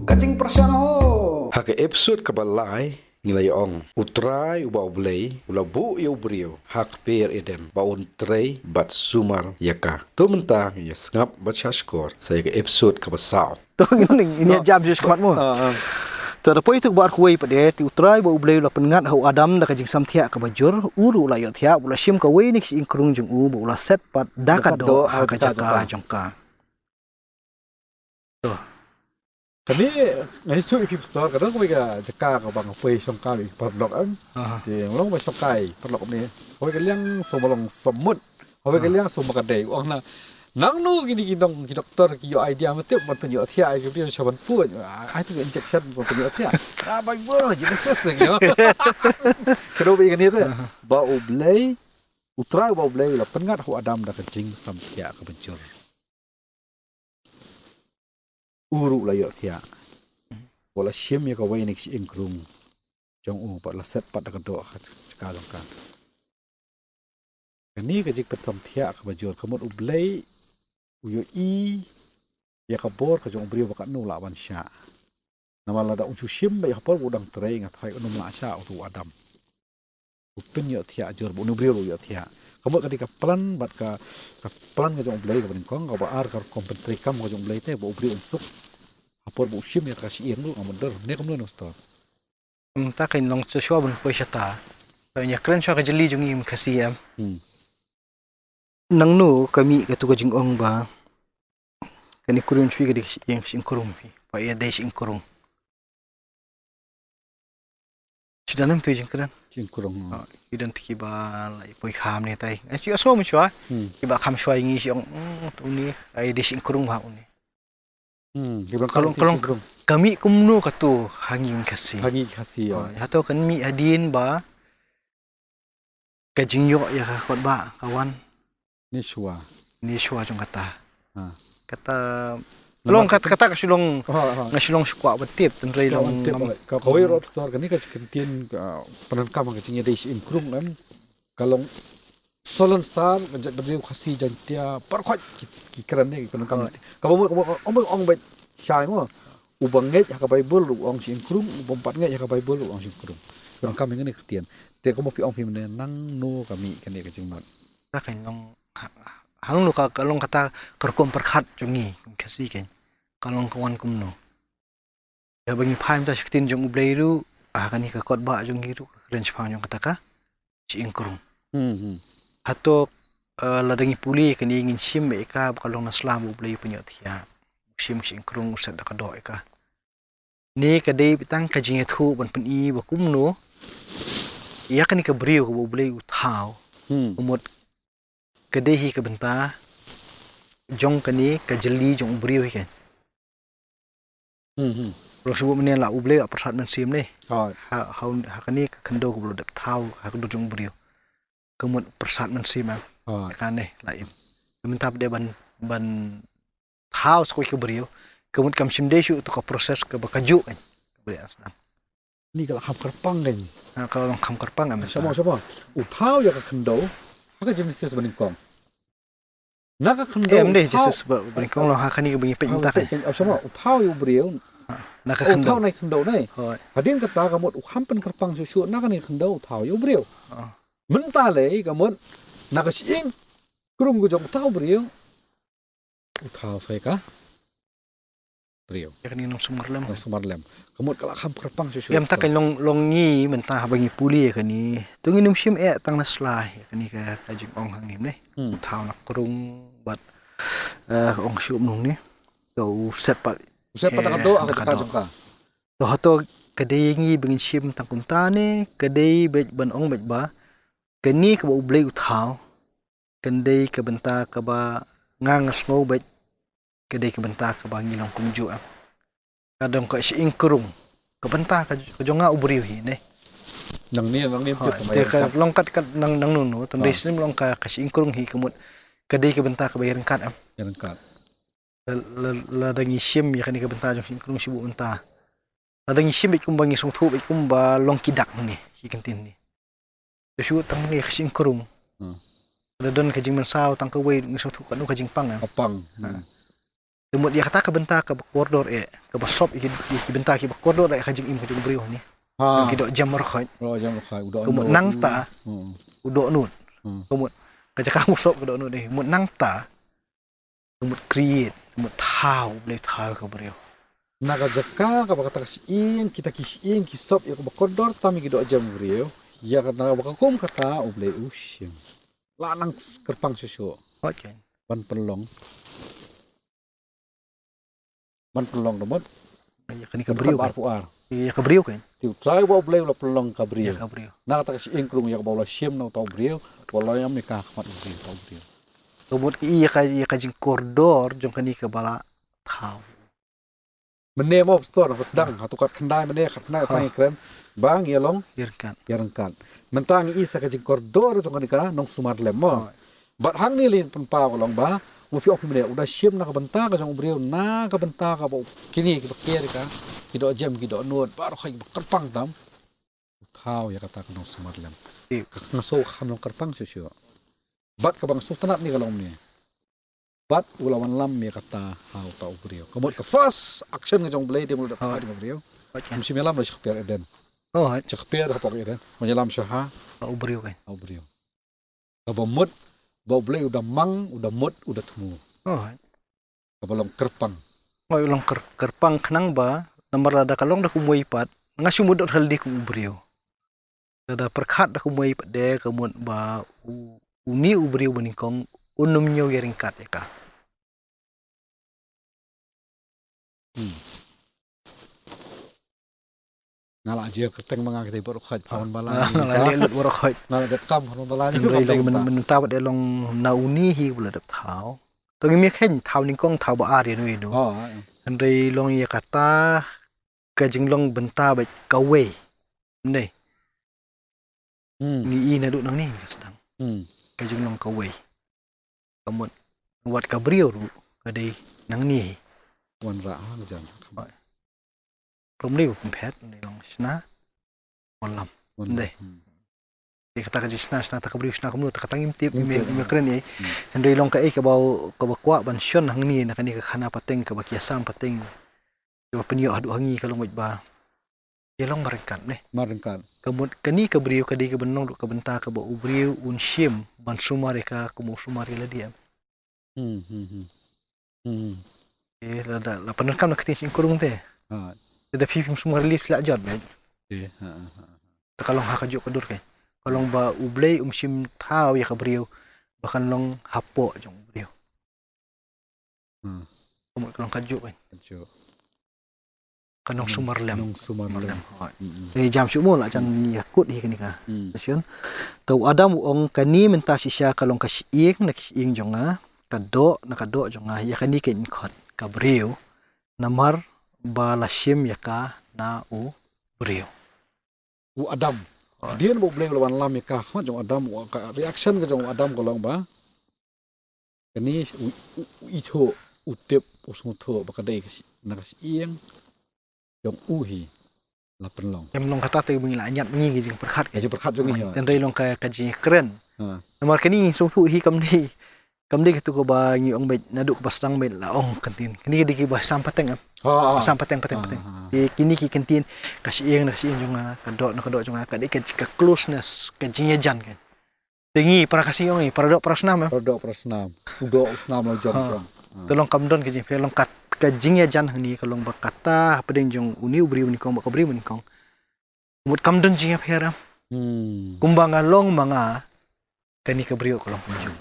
Kacing persano. Hake episode kabalai nilai ong utrai ubau blei ulabu iu brio hak per edem baun trei bat sumar yaka tu mentang ya ngap bat shaskor saya ke episode kabasau tu ini jam jus kamat mo tu depois tu buat kuai pada ti utrai bau blei la pengat hau adam da kajing samthia ka bajur uru la yo thia ula sim ka wei ni ing krung jung u ula set pat dakado ha ka jaka jongka tu kami ngani chu ipi store kadang kami ka jaka ka bang pei songka i padlok an ti long ba songkai padlok ni kami ka liang somalong semut kami ka liang somakade ong na nang nu gini gidong ki doktor ki yo idea mate man pen yo thia ai ki chaban pu ai tu injection man pen yo thia bai boro Jenesis ni yo kado bi gani tu ba oblei utrai ba oblei la pengat hu adam da kajing sam thia ka bencur uru la yo thia wala shim ya ka wai ni ing krung jong u pa la set pat ka do ka jong ka kani ka jik pat sam thia ka bajur kamot ublei uyo i ya ka bor ka jong brio ba ka nu la ban sha namala da unchu shim ba ya por udang trei nga thai ka nu la sha tu adam upin yo thia jor bu nu brio yo thia kamot ka plan bat ka plan ka jong blei ka ban kong ka ba ar ka kompetri kam ka jong blei te bu brio unsuk apor bu shim ya ka shi lu amonder ne kam no sto ta kain long chu shwa bun poi shata pa nya kren shwa ka jeli jung im khasiam nang nu kami ka tu ka jing ong ba kani kurun chui ka dik yang sing kurung pi pa ya dai sing kurung chidanam tu jing kren jing kurung idan ti ba lai poi kham ne tai a chi aso mu shwa ki ba kham shwa ngi si ong tu ni ai dai sing kurung ba uni kalau kami kumnu ka tu hanging khasi ya to kan mi adin ba ka jing yo ya ka khot ba kawan ni shwa jong kata long kata ka silong ngasilong skwa betip tenrei long ka koi road store kan ni ka kentin panan kam ka jing dai sing kurung nan kalong solan sar ngajak beri khasi jantia parkhot ki kran ni panan kam ka ong ba sai mo ubang nget ka bible ong sing kurung bompat nget ka bible ong sing kurung panan kam ngani ketian te ko mo pi ong pi men nang no kami kan ni ka jing mat ta kan long hang lu ka kalong kata kerkom perkhat jungi kasi kan kalong kawan kumno ya bagi phaim ta shiktin jung ublei ru kan ni ka kot ba jung ru ren chphang jung kata ka chi ingkurung hato ladangi puli kan ingin sim me ka kalong naslam ublei punya thia sim chi ingkurung usat da ka do ka ni ka dei pitang ka jenesis ban pen i ba kumno ya kan ni ka brio ko ublei u thau umut kedehi ke benta jong kani ke jeli jong brio hi kan lo sebut mene la uble persat men sim ni ha kani ke kendo ko dap thau ha kendo jong brio kemut persat men sim kan ne la im minta de ban thau skoi ke brio kemut kam sim de shu to ka proses ke bakaju kan brio asnam ni kalau kham kerpang kan kalau kham kerpang am sama thau ya ka kendo haka Jenesis baning kong naka khando deh Jenesis baning kong lo haka ni bangi peit ta kan sama uthau yu brio naka khando uthau nai khando nai hadin kata kamot ukham pen kerpang su naka ni khando uthau yu brio menta le kamot naka sing kurung gu jong uthau brio uthau sai ka brio ya kan ni nong sumar lem kamot kala kham kerpang su yam ta kan long ngi menta bangi puli kan ni tu ngi num sim tang naslai kan ni ka jing ong hang nim ne thau nak kurung bat ong sium nung ni to set pat ka do ang ka jong ka to hato kadai ngi bangin sim tang kunta ne kadai bet ban ong bet ba kani ka ublei uthau kandai ka benta ka ba ngang snow bet kadai ka benta ka ba ngilong kumju kadang ka sing kurung ka benta ka jonga ubriu hi ne nang ni te ka long kat nang nu tandai sim long ka sing kurung hi kemut kadai ka benta ka bayaran kat la dangi sim ya kan ka benta jong sing kurung sibu benta la dangi sim ikum bangi song thu ikum ba long kidak ni hi kantin ni shu tang ni sing kurung Dadon kajing mensau tang ke wei ngisau tu kanu kajing pang am. Apang. Temut dia kata ke bentar ke koridor ke basop iki bentar ke koridor kajing im kajing beriu ni. Ha. Ki dok jam merkhoi. Lo jam khai udah. Kemut nang ta. Udok nut. Kemut kajak kamu sop ke dok nut ni. Mut nang ta. Kemut create, kemut tahu boleh tahu ke beriu. Naga jaka ka baka taksiin kita kisiin kisop ya ka koridor tami gido jam beriu. Ya karena baka kum kata ublei usim. Lanang kerpang susu. Okay. Ban pelong. Ban pelong domot. Ya kini ke beriu kan. Ya ke beriu kan. Tiu trai ba ublei la pelong ka Ya beriu. ke beriu. Naga taksiin krung ya ka bawla sim na tau beriu. Wala yang meka khmat beriu tau beriu. Kemut iya kajing koridor jong kini ke bala tahu. Mene mo store sedang hatukat kendai mene khatna pangi kren bang yelong Irkan. yarangkan mentang isa ka jing koridor jong kana nong sumar lemo bat hang ni lin penpa kolong ba mo fi opi mene udah sim na ka benta ka jong brio na ka benta ka bo kini ki bakir ka kido jam kido nut bar khai kerpang tam thau ya kata ka nong sumar lem ngaso kham nong kerpang susu bat ka bang sultanat ni kalong ni bat ulawan lam ya kata hau tau brio kamot ka fast action ngajong blade mo dat ha di brio mesti melam la shakper eden Oh, shakper ha eden menyelam syaha au beriu kan. au brio ka mut bau blade udah mang udah mut udah temu Oh, ka balong kerpang oi long kerpang kenang ba nomor ada kalong dah kumui pat ngasu mudot haldi ku beriu. Ada perkat dah kumui pat de kemut ba uni beriu beningkong unum nyo yeringkat ya ka. ngala aja keteng mangak kita baru khaj pawan balani Ngala lut warkhoi. ngala dat kam pawan balani Ndoi long menentap de long nauni hi bula dap thau. Tong mi khen thau ningkong thau ba ari noi do. oh Ndoi long ya kata kajing long benta ba kawe. Ndai. Ni naduh nang ni sedang. Kajing long kawe. Kemut buat kabriu ru kadai nang ni. wan ra jam Pemliu pempet ni long sna malam. Ndai. Dia kata kaji sna tak kabriu sna kamu tak katangim tip mi keren ni. Ndoi long ka ka bau ka bakwa ban syon hang ni nak ni ka khana pateng ka bakiasam pateng. Yo penyo adu hangi kalau ba. Dia long merengkat ni. marengkan Kemut kani kabriu kadai ka benong ka benta ka ba ubriu unshim ban sumare ka kumu sumare la dia. La penerkam nak ketin kurung teh. Ada film semua relief la jod ben. Kalau ha kajuk kedur ke. Kalau ba ublei sim tau ya kabriu bahkan long hapo jong beriu. Kamu kalau kajuk kan. Kanong sumar lem. nong sumar lem Jam sumo la jan yakut hi kani ka. Session. Tau adam ong kani menta sisya kalau kasiing nak siing jonga kado jonga ya kani ken khot kabriu namar balasim ya ka na beriu. Adam dia bo bleng lawan lam ya ka jong Adam reaction ke jong Adam kolong ba kani itu utip usung tho bakadai nakas ieng jong uhi la penlong Yang long kata tu bengi la anyat bengi jing perkhat aja berkat jong ni dan dai long ka kaji keren. Namar kani sung fu hi kamdi ketu ko ba ngi ong bet naduh ko pasang bet la ong kantin kini di ki ba sampateng sam pateng kini ki kantin kasiing jonga kadok jonga kadai ka closeness ka jinyajan kan tingi para kasiing ong para dok prasnam produk prasnam udok snam lo jong tolong kamdon ke jing pelong kat ka jinyajan ni kalong ba kata pedeng jong uni ubri uni kong ba kabri uni kong mut kamdon jing phera kumbang along mga kani kabriu kalong punjung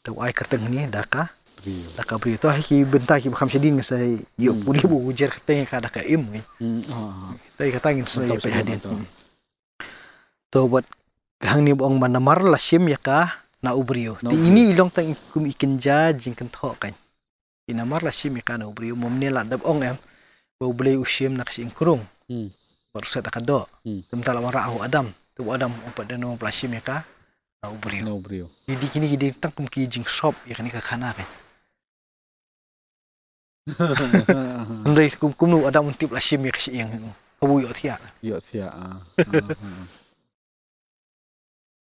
tau ai kerteng ni daka brio tu hi bentar ki kham sedin sai yo puri bu ujar kerteng ka daka im ni tai kata ngin sai pe hadin to buat hang ni bong manamar la sim ya ka na ubrio ti ini ilong tang kum ikenja jing kan tho kan inamar la sim ya ka na ubrio momne la dab ong em bo blei usim nak sing kurung baru sa daka do temta la wara adam tu adam opat dano plasim ya ka na ubrio Jadi kini tang kum ki jing shop ya kani ka khana kan. Andai kum nu ada untip la sim ya kasi yang abu yo tia.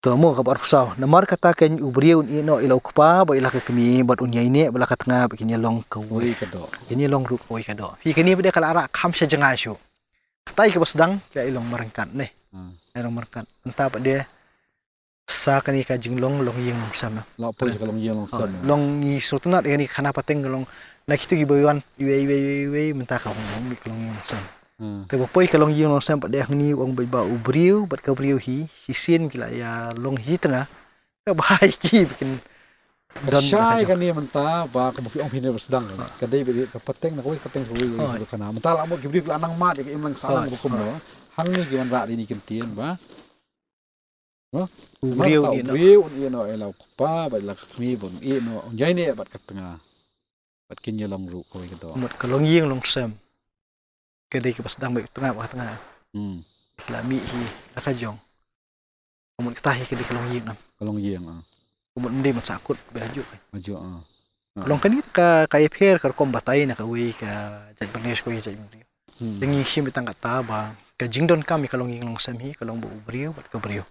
Tamo ka barsau. Namar kata kan ubriu ni no ila ukpa ba ila ka kami bat unya ini bala ka tengah begini long ka Oi kado. ini long ru oi ka do. Hi kini bede kala ara kham se jenga syu. Katai ka basdang ka ilong marangkat ne. Ilong marangkat. Entah pa dia sa kani ka jinglong long yeng sama. Lo po ka long yeng long sam. Long ni sotuna ni khana pateng long na kitu gi bayan iwe mentah ka long mi long yeng sam. Tapi poi ka long yeng long sam pa dia ni wong ba ubriu bat ka ubriu hi sin kila ya long hi tengah. Ka bahai ki bikin Syai kan ni mentah ba ka buki ong pine sedang kan. Kadai be ka pateng na koi pateng koi kana. Mentah la mo gibri ka anang mat ya imlang salang ko mo. Hang ni giman ra ni kentien ba. No? Ubriu ni no ela pa ba la kami bon i no onjai ni bat ka tengah. Bat kin ye long ru koi ka do. Mut ka long yeng long sam. Kadai ka pas dang ba tengah. Kila mi hi ka jong. Mut ka tahi kadai ka long yeng nam. Kalong yeng Mut ndi mat sakut baju. Maju Long kani ka eper ka kom batai na ka wi ka jat bernes ko jat muri. Dengi sim bitang kata ba ka jingdon kami ka long yeng long sam hi ka long bu ubriu bat ka briu.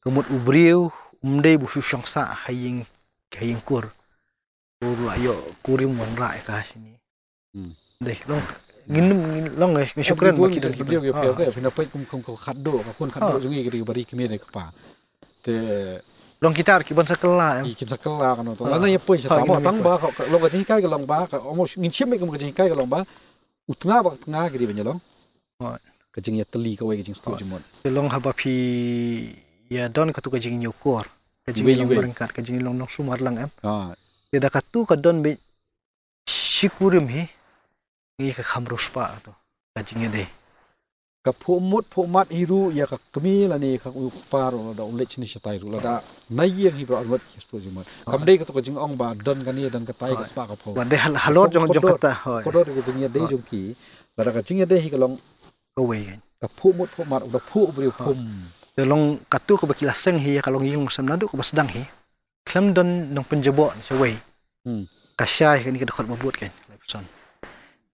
Kemut ubriu umdei bu syong sa haying kur. Uru ayo kurim wan ra ka sini. Deh long ngin long syukran ba kidan beliau ge pe pina pe kum khaddo ka kun khaddo jungi ge bari kemi ne ka te long gitar ki ban sakela kita kela kan to lana ye poi sa mo tang ba long ka kai ka long ba ka almost ngin sim me ka kai ka long ba utnga ba tnga ge di long ka jing ye teli ka we ge jing stu jumot long haba phi ya don ka tu ka jing nyukor ka jing long berengkat ka jing long sumar lang em dia ka tu ka don be sikurim hi ni ka khamrus pa to ka jing ye de ka phu mat hiru ya ka kemi la ni ka paro da lech ni satai ru la da nai hi bro alwat stu jumot kam dei ka to ka jing ong ba don ka ni don ka tai ka spa ka pho wa de halot jong kata hoi ko do ge jing ye dei jong ki la da ka jing ye dei hi ka long ka we ka phu mat da phu bri phum de long katu ka bakila seng hi ka long ying sam naduh ka basdang hi klam don nong penjebo se we ka syai ka ni ka dekat mabut kan lepson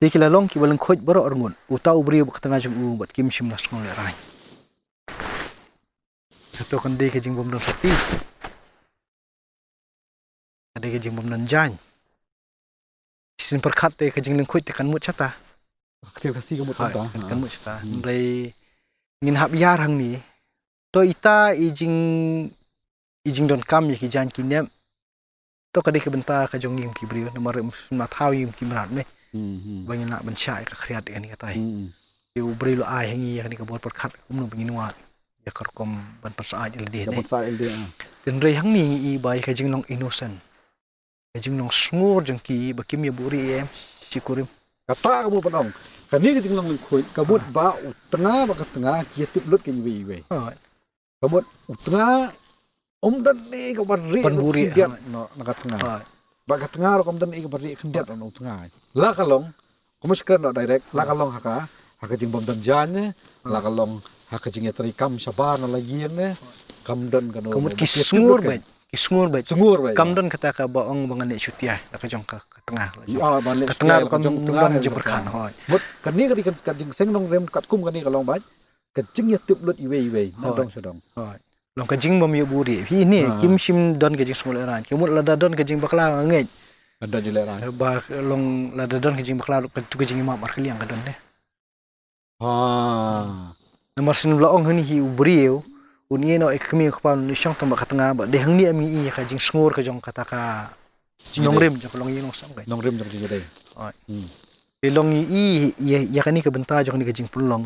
di kila long ki balang khoj baro orngun utau bri ka tengah jong u bat kim sim nas ngol rai satu kan de ke jing bom dong sapi ada ke jing bom nan jan sin perkhat te ke jing ling khoj te kan mut chata khtir kasi ka mut ta kan mut chata mrai ngin hab yar hang ni to ita ijing don kam ye ki jan ki nem to ka de ke benta ka jong yim ki bri nomor ma thau yim ki mrat me bangin nak bencai ka kriat kan kata you beri lo ai hangi kan ka bor perkhat umnu penginuat ya karkom ban persaat LD ne persaat LD ten rei hang ni i bai ka jing nong innocent ka jing nong sngur jeng ki bakim ya buri em sikurim kata kamu penong kan ni jing long khoi kabut ba tengah ba ka tengah ki tip lut kan we kabut tengah dan ni ka ban buri dia no ka tengah baga tengah ro kom dan ik bari khendiat no tengah la kalong komus kran no direct la kalong haka jing bom dan jane la kalong haka jing ya kam sabar na lagi ne kam dan kan komut ki sungur bet kam dan kata ka baong bangan ne syutiah la ka jong ka tengah ka tengah kom nong je berkhan hoi mut kan ni ka jing seng nong rem kat kum kan ni kalong ba ka jing ya tip lut iwe na dong sedong hoi long ka jing bom yu buri hi ni kim sim don ka jing smol ran kemut la da don ka jing bakla ngej ada je le ran ba long la da don ka jing bakla ka tu ka jing ma mar kliang ka don de nomor sin blong ni hi buri eu uni no ek kemi ka pan ni syang tamba ka tengah ba de hang ni ami i ka jing sngur ka jong kata ka nong rem jong long ying sam ka nong rem jong je de long i ya kan ni ka benta jong ni ka jing pulong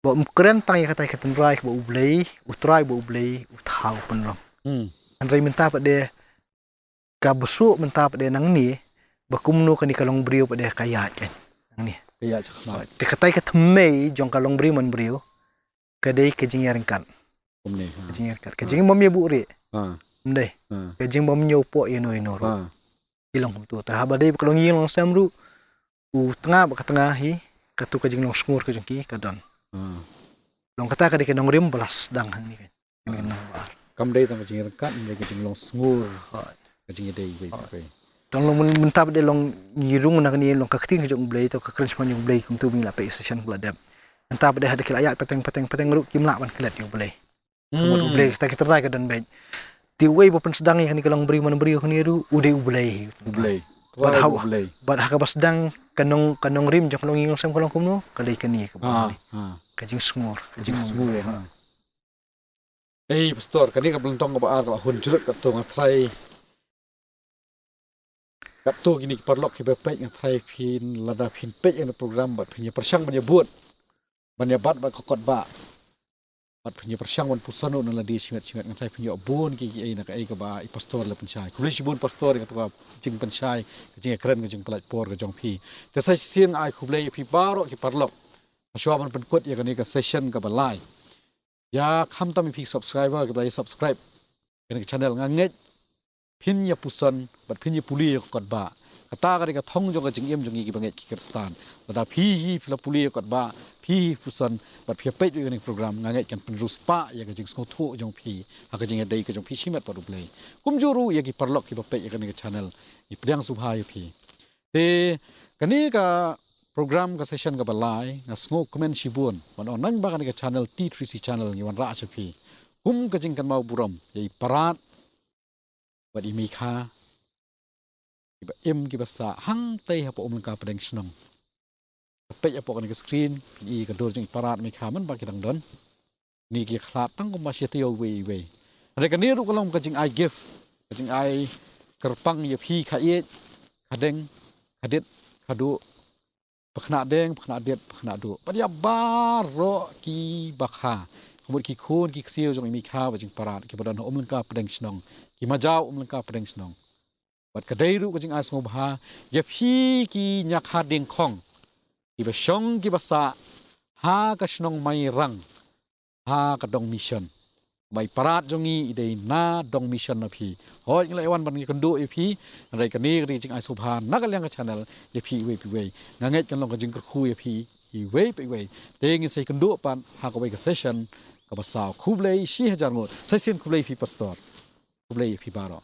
ba keren tang ya kata ka tenrai ba ublei utrai ba ublei uthau penlong andrai menta pa de ka besu menta pa de nang ni ba kumnu kan ni kalong brio pa de kayat kan nang ni kayat chakma de kata ka thmei jong kalong brio man brio ka de ka jing yarang kan kumne ka jing yarang ka jing mom ye bu ri ndai ka jing mom nyo po ye no ro ilong kum tu ta ba de kalong ying long sam ru u tengah ba ka tengah hi ka tu ka jing long sngur ka jong ki ka don long kata ka de nong rim belas dang hang ni kan nong bar kam dei tang jing rekat ni ka jing long sngur ka jing dei we tong long mentap de long ngirung nak ni long ka kting jong blai to ka crunch man jong blai kum tu bing la pe session kula dam mentap de hada kila ayat peteng ru kimla ban kelat jong blai Tumut ublay kita try ka dan baik. Ti way bo pen sedang ni kalang beri man beri kan ru uday ublay. Ublay. But Try how ublay. but haka pas sedang kanong rim jak long ingong sam kalong kumno kalay kani ka ba. Kajing sngor, Kajing sngor ha. Pastor, kani ka belentong ka baar ka hun jerut ka to nga try. Ka to gini parlok ki bepek nga try pin lada pin pek yang program bat pin persang banya buat. Banya bat ba kokot ba. Bat punya persang wan pusano na ladi simet nga try punya bun ki ai na ka ai ka ba pastor la pensyai. Kulis bun pastor ka to jing pensyai jing keren jing pelat por ka jong pi. Te sai sin ai kublai pi baro ki parlok. Masya man penkut ya kani ka session ka balai. Ya kham tam pi subscriber ka balai subscribe kani channel nganget pin ya pusan bat pin ya puli ka kot ba. Kata ka thong jong ka jing em jong ki banget ki kristan. Lada pi pila puli ka kot ba. Pi pusan bat pi peit ni program nganget kan penerus pa ya ka jing sngewthuh jong pi ha ka jing dai ka jong pi simet pa dublei kumjuru ya ki parlok ki bapet ya kan ka channel i pdiang subha ya pi te kani ka program ka session ka balai nga sngo comment sibun wan onang ba kan ka channel T3C channel ni wan ra cha pi ka jing kan mau buram ya i parat bat i mi kha ki ba ki basa hang tei ha pa ka pedeng snong pek apa kan ke screen i ka dor jing parat mi khaman ba kidang don ni ki khlat tang ko masya tio we ada kan ni ru kalong ka jing ai gift ka jing ai kerpang ye phi kha ye khadeng khadet khadu pakhna deng pakhna det pakhna du pa ya baro ki bakha kumur ki khun ki ksiu jong mi kha ba jing parat ki badan ka pedeng snong ki majau ka pedeng snong bat ka dei ru ka jing ai snobha ye phi ki nyak ha ding khong Iba syong ki basa ha ka snong mai rang ha ka dong mission mai parat jongi idei na dong mission na phi hoi nglai wan ban ki kandu e phi rai ka ni ri jing ai subhan na ka lyang ka channel ye phi we nganget kan long ka jing khu ye phi i we pe we te ngi sei kandu pan ha ka we ka session ka basa khublei 6000 ngot session khublei phi pastor khublei phi baro